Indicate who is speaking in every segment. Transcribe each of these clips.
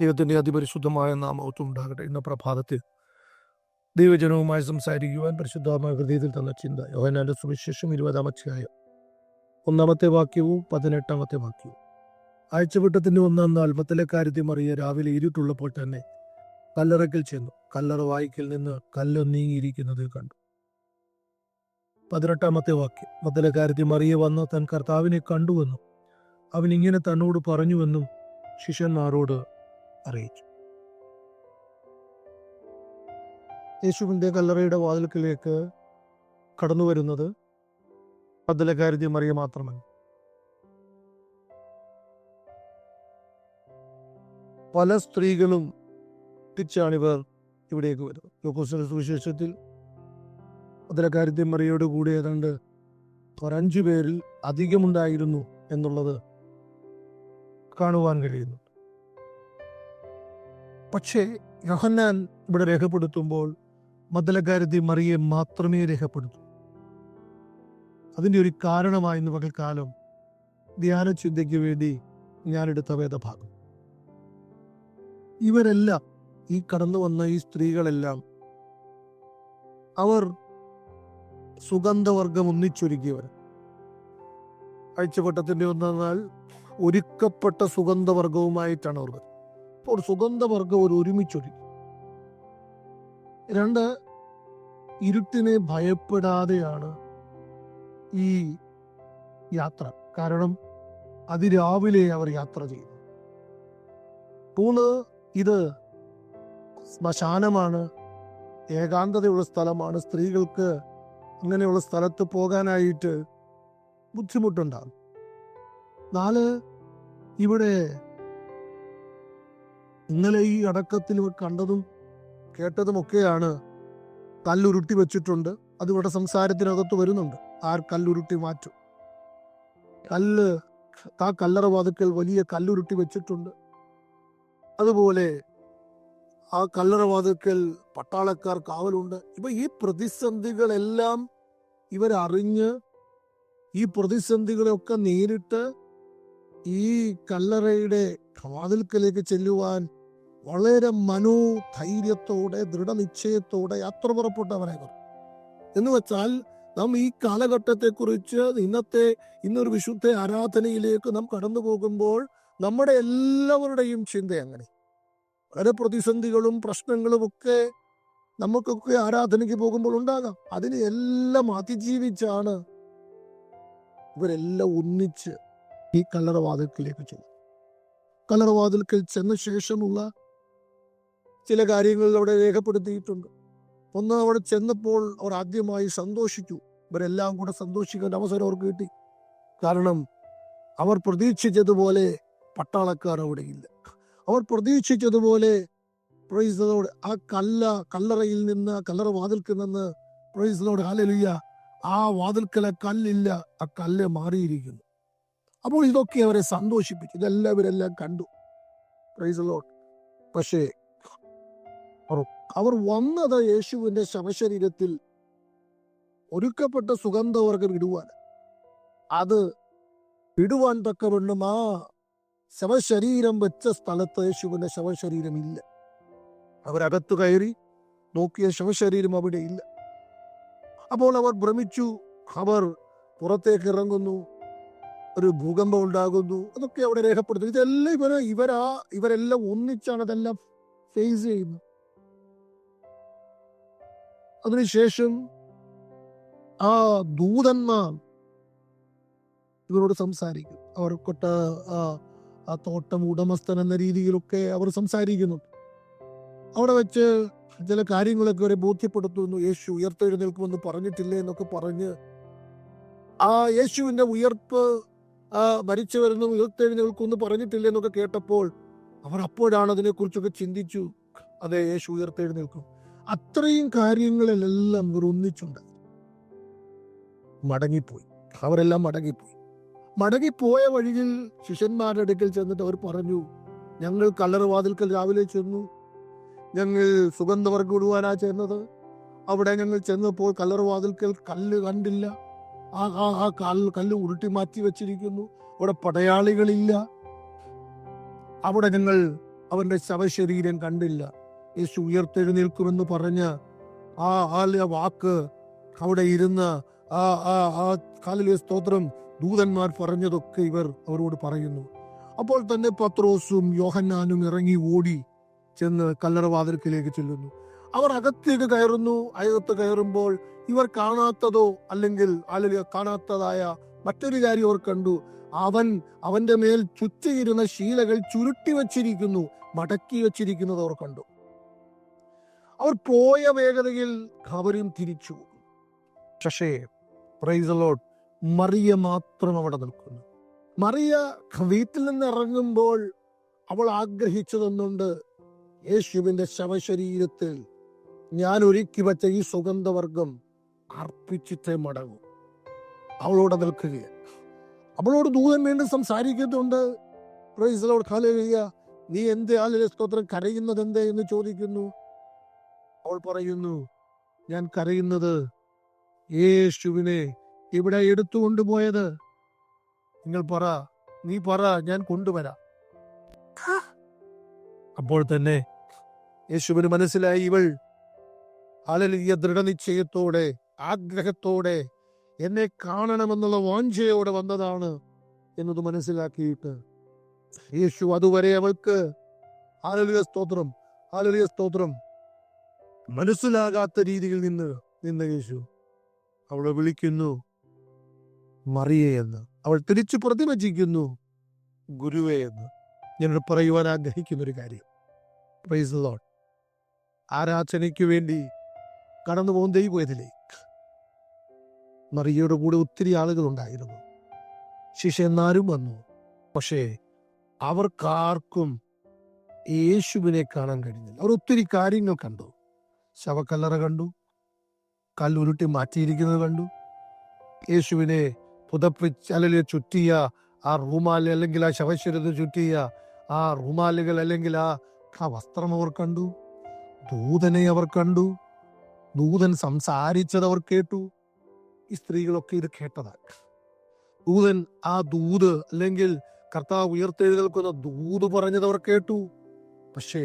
Speaker 1: ദൈവത്തിൻ്റെ അതിപരിശുദ്ധമായ നാമത്വം ഉണ്ടാകട്ടെ. ഇന്ന പ്രഭാതത്തിൽ ദൈവജനവുമായി സംസാരിക്കുവാൻ പരിശുദ്ധമായ ഹൃദയത്തിൽ തന്ന ചിന്ത യോഹന്നാന്റെ സുവിശേഷം 20-ാം അധ്യായം 1-ാമത്തെ വാക്യവും 18-ാമത്തെ വാക്യവും. ആഴ്ചവട്ടത്തിന്റെ 1-ാം നാൾ മഗ്ദലക്കാരത്തി മറിയ രാവിലെ ഇരുട്ടുള്ളപ്പോൾ തന്നെ കല്ലറയ്ക്കൽ ചെന്നു. കല്ലറ വായ്ക്കൽ നിന്ന് കല്ല് നീങ്ങിയിരിക്കുന്നത് കണ്ടു. 18-ാമത്തെ വാക്യം. മഗ്ദലക്കാരത്തി മറിയ വന്ന് തൻ കർത്താവിനെ കണ്ടുവെന്നും അവൻ ഇങ്ങനെ തന്നോട് പറഞ്ഞുവെന്നും ശിഷ്യന്മാരോട് അറിയിച്ചു. യേശുവിൻ്റെ കല്ലറയുടെ വാതിൽക്കലേക്ക് കടന്നു വരുന്നത് മഗ്ദലക്കാരത്തി മറിയ മാത്രമല്ല, പല സ്ത്രീകളും തിരിച്ചാണിവർ ഇവിടേക്ക് വരുന്നത്. ലൂക്കോസിന്റെ സുവിശേഷത്തിൽ മഗ്ദലക്കാരത്തി മറിയയോട് കൂടി ഏതാണ്ട് 5 പേരിൽ അധികമുണ്ടായിരുന്നു എന്നുള്ളത് കാണുവാൻ കഴിയുന്നു. പക്ഷേ യോഹന്നാൻ ഇവിടെ രേഖപ്പെടുത്തുമ്പോൾ മഗ്ദലക്കാരത്തി മറിയെ മാത്രമേ രേഖപ്പെടുത്തൂ. അതിൻ്റെ ഒരു കാരണമായി ഇന്ന് പകൽക്കാലം ധ്യാന ചിന്തയ്ക്ക് വേണ്ടി ഞാനെടുത്ത വേദഭാഗം. ഇവരെല്ലാം, ഈ കടന്നു വന്ന ഈ സ്ത്രീകളെല്ലാം, അവർ സുഗന്ധവർഗം ഒന്നിച്ചൊരുക്കിയവർ. ആഴ്ചവട്ടത്തിന്റെ 1-ാം നാൾ ഒരുക്കപ്പെട്ട സുഗന്ധവർഗവുമായിട്ടാണ് അവർ. അപ്പോൾ സുഗന്ധവർഗം ഒരു ഒരുമിച്ചൊരുക്കി. 2, ഇരുട്ടിനെ ഭയപ്പെടാതെയാണ് ഈ യാത്ര. കാരണം അതിരാവിലെ അവർ യാത്ര ചെയ്യുന്നു. 3, ഇത് ശ്മശാനമാണ്, ഏകാന്തതയുള്ള സ്ഥലമാണ്. സ്ത്രീകൾക്ക് അങ്ങനെയുള്ള സ്ഥലത്ത് പോകാനായിട്ട് ബുദ്ധിമുട്ടുണ്ടാകും. 4, ഇവിടെ ഇന്നലെ ഈ അടക്കത്തിൽ കണ്ടതും കേട്ടതുമൊക്കെയാണ് കല്ലുരുട്ടി വെച്ചിട്ടുണ്ട്. അതിവിടെ സംസാരത്തിനകത്ത് വരുന്നുണ്ട്. കല്ലുരുട്ടി മാറ്റും. കല്ലറ വാതിൽക്കൽ വലിയ കല്ലുരുട്ടി വെച്ചിട്ടുണ്ട്. അതുപോലെ ആ കല്ലറ വാതിൽക്കൽ പട്ടാളക്കാർ കാവലുണ്ട്. ഇപ്പൊ ഈ പ്രതിസന്ധികളെല്ലാം ഇവരറിഞ്ഞ് ഈ പ്രതിസന്ധികളെയൊക്കെ നേരിട്ട് ഈ കല്ലറയുടെ വാതിൽക്കലേക്ക് ചെല്ലുവാൻ വളരെ മനോധൈര്യത്തോടെ ദൃഢനിശ്ചയത്തോടെ യാത്ര പുറപ്പെട്ടവരായി. എന്ന് വെച്ചാൽ നാം ഈ കാലഘട്ടത്തെക്കുറിച്ച് ഇന്നൊരു വിശുദ്ധ ആരാധനയിലേക്ക് നാം കടന്നു പോകുമ്പോൾ നമ്മുടെ എല്ലാവരുടെയും ചിന്ത അങ്ങനെ. വളരെ പ്രതിസന്ധികളും പ്രശ്നങ്ങളും ഒക്കെ നമുക്കൊക്കെ ആരാധനയ്ക്ക് പോകുമ്പോൾ ഉണ്ടാകാം. അതിനെ എല്ലാം അതിജീവിച്ചാണ് ഇവരെല്ലാം ഒന്നിച്ച് ഈ കല്ലറവാതിൽക്കലേക്ക് ചെന്നു. കല്ലറവാതിൽക്കൽ ചെന്ന ശേഷമുള്ള ചില കാര്യങ്ങൾ അവിടെ രേഖപ്പെടുത്തിയിട്ടുണ്ട്. 1, അവിടെ ചെന്നപ്പോൾ അവർ ആദ്യമായി സന്തോഷിച്ചു. ഇവരെല്ലാം കൂടെ സന്തോഷിക്കേണ്ട അവസരം അവർക്ക് കിട്ടി. കാരണം അവർ പ്രതീക്ഷിച്ചതുപോലെ പട്ടാളക്കാർ അവിടെ ഇല്ല. അവർ പ്രതീക്ഷിച്ചതുപോലെ ആ കല്ലറയിൽ നിന്ന്, കല്ലറ വാതിൽക്കൽ നിന്ന് ഹല്ലേലൂയ, ആ വാതിൽക്കലെ കല്ലില്ല, ആ കല്ല് മാറിയിരിക്കുന്നു. അപ്പോൾ ഇതൊക്കെ അവരെ സന്തോഷിപ്പിച്ചു. ഇവരെല്ലാം കണ്ടു. Price the Lord. പക്ഷേ അവർ വന്നത് യേശുവിന്റെ ശവശരീരത്തിൽ ഒരുക്കപ്പെട്ട സുഗന്ധവർഗം ഇടുവാൻ. അത് ഇടുവാൻ തക്കവണ്ണം ആ ശവശരീരം വെച്ച സ്ഥലത്ത് യേശുവിന്റെ ശവശരീരം ഇല്ല. അവരകത്ത് കയറി നോക്കിയ ശവശരീരം അവിടെ ഇല്ല. അപ്പോൾ അവർ ഭ്രമിച്ചു. അവർ പുറത്തേക്ക് ഇറങ്ങുന്നു. ഒരു ഭൂകമ്പം ഉണ്ടാകുന്നു. അതൊക്കെ അവിടെ രേഖപ്പെടുത്തുന്നു. ഇതെല്ലാം ഇവരെല്ലാം ഒന്നിച്ചാണ് അതെല്ലാം ഫേസ് ചെയ്യുന്നത്. അതിനുശേഷം ആ ദൂതന്മാർ ഇവരോട് സംസാരിക്കും. അവർ ആ തോട്ടം ഉടമസ്ഥൻ എന്ന രീതിയിലൊക്കെ അവർ സംസാരിക്കുന്നു. അവിടെ വെച്ച് ചില കാര്യങ്ങളൊക്കെ അവരെ ബോധ്യപ്പെടുത്തുന്നു. യേശു ഉയർത്തെഴുന്നേൽക്കുമെന്ന് പറഞ്ഞിട്ടില്ലേ എന്നൊക്കെ പറഞ്ഞ് ആ യേശുവിന്റെ ഉയർപ്പ്, മരിച്ചു വരുന്ന ഉയർത്തെഴുന്നേൽക്കുമെന്ന് പറഞ്ഞിട്ടില്ലേ എന്നൊക്കെ കേട്ടപ്പോൾ അവർ അപ്പോഴാണ് അതിനെക്കുറിച്ചൊക്കെ ചിന്തിച്ചു. അതെ, യേശു ഉയർത്തെഴുന്നേൽക്കും. അത്രയും കാര്യങ്ങളിലെല്ലാം ഇവർ ഒന്നിച്ചുണ്ട്. മടങ്ങിപ്പോയി. അവരെല്ലാം മടങ്ങിപ്പോയ വഴിയിൽ ശിഷ്യന്മാരുടെ അടുക്കൽ ചെന്നിട്ട് അവർ പറഞ്ഞു, ഞങ്ങൾ കല്ലറ വാതിൽക്കൽ രാവിലെ ചെന്നു, ഞങ്ങൾ സുഗന്ധവർഗം ഇടുവാനാ ചെന്നത്. അവിടെ ഞങ്ങൾ ചെന്നപ്പോൾ കല്ലറ വാതിൽക്കൽ കല്ല് കണ്ടില്ല. ആ കല്ല് ഉരുട്ടി മാറ്റി വെച്ചിരിക്കുന്നു. അവിടെ പടയാളികളില്ല. അവിടെ ഞങ്ങൾ അവന്റെ ശവശരീരം കണ്ടില്ല. യേശു ഉയർത്തെഴുന്നേൽക്കുമെന്ന് പറഞ്ഞ ആ വാക്ക് അവിടെ ഇരുന്ന ആ ആ ആ ഹല്ലേലൂയ സ്തോത്രം ദൂതന്മാർ പറഞ്ഞതൊക്കെ ഇവർ അവരോട് പറയുന്നു. അപ്പോൾ തന്നെ പത്രോസും യോഹന്നാനും ഇറങ്ങി ഓടി ചെന്ന് കല്ലറവാതിൽക്കലേക്ക് ചെല്ലുന്നു. അവർ അകത്തേക്ക് കയറുന്നു. അകത്ത് കയറുമ്പോൾ ഇവർ കാണാത്തതോ അല്ലെങ്കിൽ കാണാത്തതായ മറ്റൊരു കാര്യം അവർ കണ്ടു. അവന്റെ മേൽ ചുറ്റിയിരുന്ന ശീലകൾ ചുരുട്ടി വച്ചിരിക്കുന്നു, മടക്കി വച്ചിരിക്കുന്നത് അവർ കണ്ടു. അവർ പോയ വേഗതയിൽ അവരും തിരിച്ചു. പക്ഷേ പ്രൈസ് ദി ലോർഡ്, മറിയ മാത്രം അവിടെ നിൽക്കുന്നു. മറിയ വീട്ടിൽ നിന്ന് ഇറങ്ങുമ്പോൾ അവൾ ആഗ്രഹിച്ചതൊന്നുണ്ട്. യേശുവിന്റെ ശവശരീരത്തിൽ ഞാൻ ഒരുക്കി വച്ച ഈ സുഗന്ധവർഗം അർപ്പിച്ചിട്ടേ മടങ്ങും. അവളോട് നിൽക്കുകയാണ്. അവളോട് ദൂതൻ വീണ്ടും സംസാരിക്കുന്നുണ്ട്. Price the Lord, hallelujah. നീ എന്ത് ഹല്ലേലൂയ സ്തോത്രം കരയുന്നത് എന്തേ എന്ന് ചോദിക്കുന്നു. അവൾ പറയുന്നു, ഞാൻ കരയുന്നത് യേശുവിനെ ഇവിടെ എടുത്തുകൊണ്ടുപോയത്. നിങ്ങൾ പറ, നീ പറ, ഞാൻ കൊണ്ടുവരാം. അപ്പോൾ തന്നെ യേശുവിന് മനസ്സിലായി, ഇവൾ ഹല്ലേലൂയ ദൃഢനിശ്ചയത്തോടെ ആഗ്രഹത്തോടെ എന്നെ കാണണമെന്നുള്ള വാഞ്ചയോടെ വന്നതാണ് എന്നത് മനസ്സിലാക്കിയിട്ട് യേശു അതുവരെ അവൾക്ക് ഹല്ലേലൂയ സ്തോത്രം, ഹല്ലേലൂയ സ്തോത്രം മനസ്സിലാകാത്ത രീതിയിൽ നിന്ന് യേശു അവളെ വിളിക്കുന്നു മറിയേ എന്ന്. അവൾ തിരിച്ചു പ്രതിവചിക്കുന്നു ഗുരുവേ എന്ന്. ഞാനോട് പറയുവാൻ ആഗ്രഹിക്കുന്ന ഒരു കാര്യം, പ്രൈസ് ദി ലോർഡ്, ആരാധനയ്ക്ക് വേണ്ടി കടന്നു പോകുന്ന ദൈവത്തിലെ മറിയയുടെ കൂടെ ഒത്തിരി ആളുകൾ ഉണ്ടായിരുന്നു. ശിഷ്യന്മാരും വന്നു. പക്ഷേ അവർക്കാർക്കും യേശുവിനെ കാണാൻ കഴിഞ്ഞില്ല. അവർ ഒത്തിരി കാര്യങ്ങൾ കണ്ടു. ശവക്കല്ലറ കണ്ടു, കല്ലുരുട്ടി മാറ്റിയിരിക്കുന്നത് കണ്ടു, യേശുവിനെ പുതപ്പിച്ച് അല്ലെങ്കിൽ ചുറ്റിയ ആ റൂമാൽ അല്ലെങ്കിൽ ആ ശവശരീരത്തിൽ ചുറ്റിയ ആ റൂമാലുകൾ അല്ലെങ്കിൽ ആ വസ്ത്രം അവർ കണ്ടു, ദൂതനെ അവർ കണ്ടു, ദൂതൻ സംസാരിച്ചത് അവർ കേട്ടു. ഈ സ്ത്രീകളൊക്കെ ഇത് കേട്ടതാണ്. ദൂതൻ ആ ദൂത് അല്ലെങ്കിൽ കർത്താവ് ഉയർത്തെഴുന്നേൽക്കുന്ന ദൂത് പറഞ്ഞത് അവർ കേട്ടു. പക്ഷേ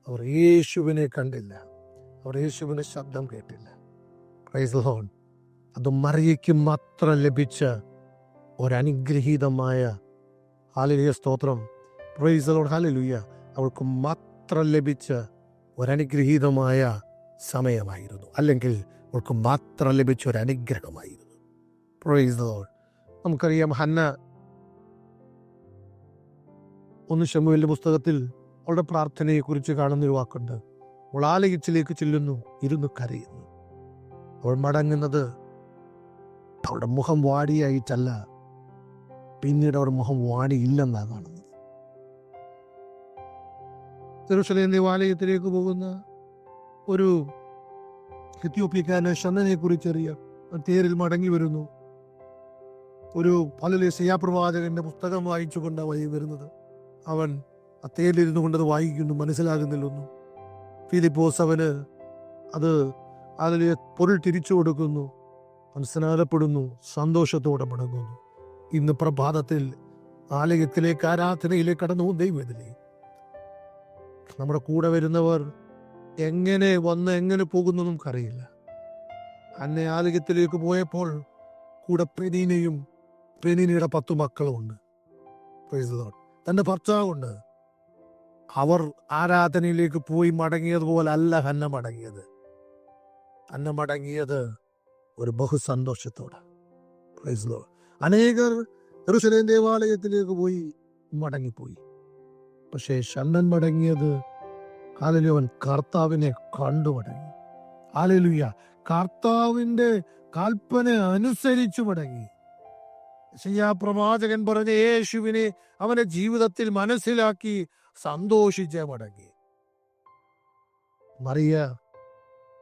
Speaker 1: അവർ യേശുവിനെ കണ്ടില്ല, അവർ യേശുവിന്റെ ശബ്ദം കേട്ടില്ല. Price the Lord. അത് മറിയയ്ക്ക് മാത്രം ലഭിച്ച ഒരനുഗ്രഹീതമായ ഹല്ലേലൂയ സ്തോത്രം, പ്രൈസ് ദി ലോർഡ്, ഹല്ലേലൂയ, അവൾക്ക് മാത്രം ലഭിച്ച ഒരനുഗ്രഹീതമായ സമയമായിരുന്നു, അല്ലെങ്കിൽ അവൾക്ക് മാത്രം ലഭിച്ച ഒരു അനുഗ്രഹമായിരുന്നു. Praise the Lord. നമുക്കറിയാം, ഹന്ന 1 ശമൂവേലിന്റെ പുസ്തകത്തിൽ അവളുടെ പ്രാർത്ഥനയെക്കുറിച്ച് കാണുന്നൊരു വാക്കുണ്ട്. അവൾ ആലയത്തിലേക്ക് ചെല്ലുന്നു, ഇരുന്ന് കരയുന്നു. അവൾ മടങ്ങുന്നത് അവളുടെ മുഖം വാടിയായിട്ടല്ല, പിന്നീട് അവരുടെ മുഖം വാടിയില്ലെന്നാണ് കാണുന്നത്. യെരൂശലേം ദേവാലയത്തിലേക്ക് പോകുന്ന ഒരു എത്യോപ്യക്കാരനെ ഷണ്ണനെ കുറിച്ചറിയാം. തേരിൽ മടങ്ങി വരുന്നു. ഒരു ഹല്ലേലൂയ പ്രവാചകന്റെ പുസ്തകം വായിച്ചുകൊണ്ടാണ് വഴി വരുന്നത്. അവൻ ആ തേരിലിരുന്നു കൊണ്ടത് വായിക്കുന്നു, മനസ്സിലാകുന്നില്ലൊന്നും. ഫിലിപ്പോസ് അവന് അത് ഹല്ലേലൂയ പൊരുൾ തിരിച്ചു കൊടുക്കുന്നു. അവൻ സ്നാനപ്പെടുന്നു, സന്തോഷത്തോടെ മടങ്ങുന്നു. ഇന്ന് പ്രഭാതത്തിൽ ആലയത്തിലേക്ക്, ആരാധനയിലേക്ക് കടന്നു ദൈവത്തിലെ നമ്മുടെ കൂടെ വരുന്നവർ എങ്ങനെ വന്ന് എങ്ങനെ പോകുന്നു നമുക്കറിയില്ല. അന്നെ ആലയത്തിലേക്ക് പോയപ്പോൾ കൂടെ പെനീനയുടെ 10 മക്കളുമുണ്ട്. Praise the Lord. തൻ്റെ ഭർത്താവുണ്ട്. അവർ ആരാധനയിലേക്ക് പോയി മടങ്ങിയതുപോലെ അല്ല ഹന്ന മടങ്ങിയത്. ഹന്ന മടങ്ങിയത് ഒരു ബഹുസന്തോഷത്തോടെ. Price the Lord. അനേകർ യെരൂശലേം ദേവാലയത്തിലേക്ക് പോയി മടങ്ങിപ്പോയി. പക്ഷേ ഷണ്ണൻ മടങ്ങിയത് ഹല്ലേലൂയ, അവൻ കർത്താവിനെ കണ്ടു മടങ്ങി. ഹല്ലേലൂയ, കർത്താവിന്റെ കൽപ്പന അനുസരിച്ചു മടങ്ങി. യെശയ്യാ പ്രവാചകൻ പറഞ്ഞ യേശുവിനെ അവന്റെ ജീവിതത്തിൽ മനസ്സിലാക്കി സന്തോഷിച്ച് മടങ്ങി. മറിയ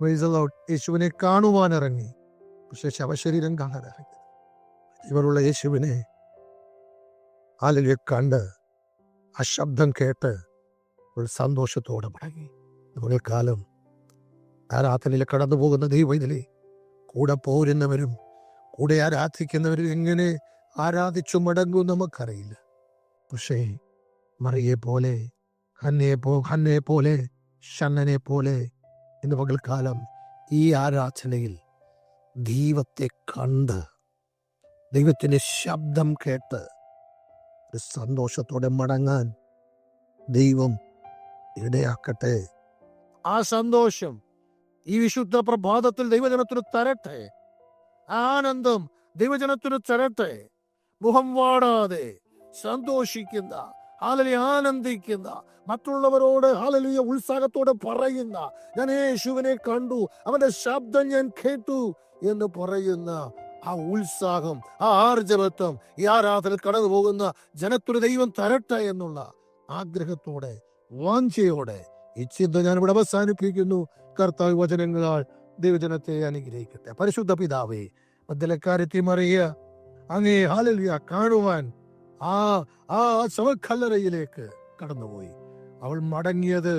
Speaker 1: പ്രൈസ് ദി ലോർഡ് യേശുവിനെ കാണുവാൻ ഇറങ്ങി. പക്ഷെ ശവശരീരം കാണാൻ ഇറങ്ങി. ഇവരുള്ള യേശുവിനെ ഹല്ലേലൂയ കണ്ട് ആ ശബ്ദം കേട്ട് ഒരു സന്തോഷത്തോടെ മടങ്ങി. നമ്മുടെ കാലം ആരാധനയിൽ കടന്നു പോകുന്ന ദൈവത്തിലെ കൂടെ പോരുന്നവരും കൂടെ ആരാധിക്കുന്നവരും എങ്ങനെ ആരാധിച്ചു മടങ്ങും നമുക്കറിയില്ല. പക്ഷേ മറിയെ പോലെ ഹന്നയെ പോലെ ഷണ്ണനെ പോലെ ഇന്ന് പകൽക്കാലം ഈ ആരാധനയിൽ ദൈവത്തെ കണ്ട് ദൈവത്തിൻ്റെ ശബ്ദം കേട്ട് ഒരു സന്തോഷത്തോടെ മടങ്ങാൻ ദൈവം ഇടയാക്കട്ടെ. ആ സന്തോഷം ഈ വിശുദ്ധ പ്രഭാതത്തിൽ ദൈവജനത്തിന് തരട്ടെ. ആനന്ദം ദൈവജനത്തിന് തരട്ടെ. മുഖം വാടാതെ സന്തോഷിക്കുന്ന, ഹല്ലേലൂയ ആനന്ദിക്കുന്ന, മറ്റുള്ളവരോട് ഹല്ലേലൂയ ഉത്സാഹത്തോടെ പറയുന്ന, ഞാൻ യേശുവിനെ കണ്ടു, അവന്റെ ശബ്ദം ഞാൻ കേട്ടു എന്ന് പറയുന്ന ആ ഉത്സാഹം, ആ ആർജവത്വം ഈ ആരാധനയിൽ കടന്നു പോകുന്ന ജനത്തിന് ദൈവം തരട്ടെ എന്നുള്ള ആഗ്രഹത്തോടെ, വാഞ്ചയോടെ ഈ ചിന്ത ഞാൻ ഇവിടെ അവസാനിപ്പിക്കുന്നു. കർത്താവ് വചനങ്ങളാൽ ദൈവജനത്തെ അനുഗ്രഹിക്കട്ടെ. പരിശുദ്ധ പിതാവേ, മദ്ദലക്കാരത്തി മറിയ അങ്ങേ ഹല്ലേലൂയ കാണുവാൻ ആ ശവക്കല്ലറയിലേക്ക് കടന്നുപോയി. അവൾ മടങ്ങിയത്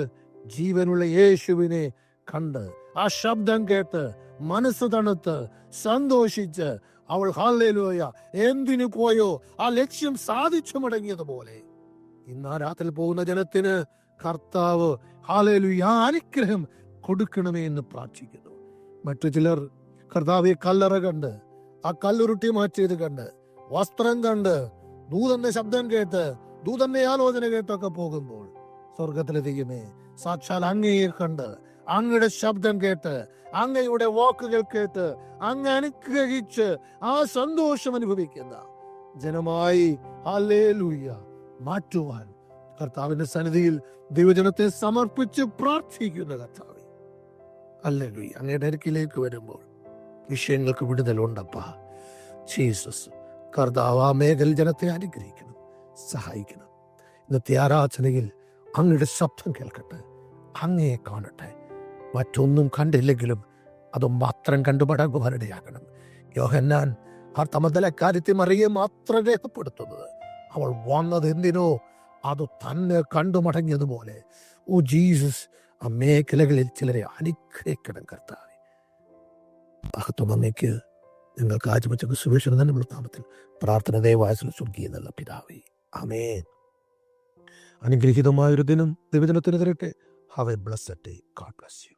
Speaker 1: ജീവനുള്ള യേശുവിനെ കണ്ട്, ആ ശബ്ദം കേട്ട്, മനസ്സ് തണുത്ത് സന്തോഷിച്ച് അവൾ ഹല്ലേലൂയ എന്തിനു പോയോ ആ ലക്ഷ്യം സാധിച്ചു മടങ്ങിയതുപോലെ ഇന്ന് ആ രാത്രിയിൽ പോകുന്ന ജനത്തിന് കർത്താവ് ഹല്ലേലൂയ അനുഗ്രഹം കൊടുക്കണമേ എന്ന് പ്രാർത്ഥിക്കുന്നു. മറ്റു ചിലർ കർത്താവെ കല്ലറ കണ്ട്, ആ കല്ലുരുട്ടി മാറ്റിയത് കണ്ട്, വസ്ത്രം കണ്ട്, ദൂതന്റെ ശബ്ദം കേട്ട്, ദൂതന്റെ ആലോചന കേട്ടൊക്കെ പോകുമ്പോൾ സ്വർഗത്തിലെ ദൈവമേ, സാക്ഷാൽ അങ്ങയെ കണ്ട്, അങ്ങയുടെ ശബ്ദം കേട്ട്, അങ്ങയുടെ വാക്കുകൾ കേട്ട്, അങ്ങ് അനുഗ്രഹിച്ച് ആ സന്തോഷം അനുഭവിക്കുന്ന ജനമായി ഹല്ലേലൂയ മാറ്റുവാൻ കർത്താവിന്റെ സന്നിധിയിൽ ദൈവജനത്തെ സമർപ്പിച്ച് പ്രാർത്ഥിക്കുന്ന കർത്താവേ, ഹല്ലേലൂയ അങ്ങയുടെ അടുക്കിലേക്ക് വരുമ്പോൾ വിഷയങ്ങൾക്ക് വിടുതലുണ്ടപ്പാ. ജീസസ് കർത്താവ് ആ മേഖല ജനത്തെ അനുഗ്രഹിക്കണം, സഹായിക്കണം. ഇന്നത്തെ ആരാധനയിൽ അങ്ങയുടെ ശബ്ദം കേൾക്കട്ടെ, അങ്ങയെ കാണട്ടെ. മറ്റൊന്നും കണ്ടില്ലെങ്കിലും അത് മാത്രം കണ്ടു മടങ്ങുവാനിടയാകണം. യോഹന്നാൻ ആ തമതലക്കാരത്തെ മറിയെ മാത്രം രേഖപ്പെടുത്തുന്നത്, അവൾ വന്നത് എന്തിനോ അത് തന്നെ കണ്ടു മടങ്ങിയതുപോലെ ഓ ജീസസ് ആ മേഖലകളിൽ ചിലരെ അനുഗ്രഹിക്കണം കർത്താവേ. മഹത്വം അങ്ങേക്ക്. നിങ്ങൾക്ക് ആചരിച്ച സുവിശേഷം തന്നെ നാമത്തിൽ പ്രാർത്ഥന ദയവായ സ്വർഗീയ നല്ല പിതാവേ, ആമേൻ. അനുഗ്രഹീതമായൊരു ദിനം ദൈവജനത്തിന് തരട്ടെ. Have A blessed day. God bless you.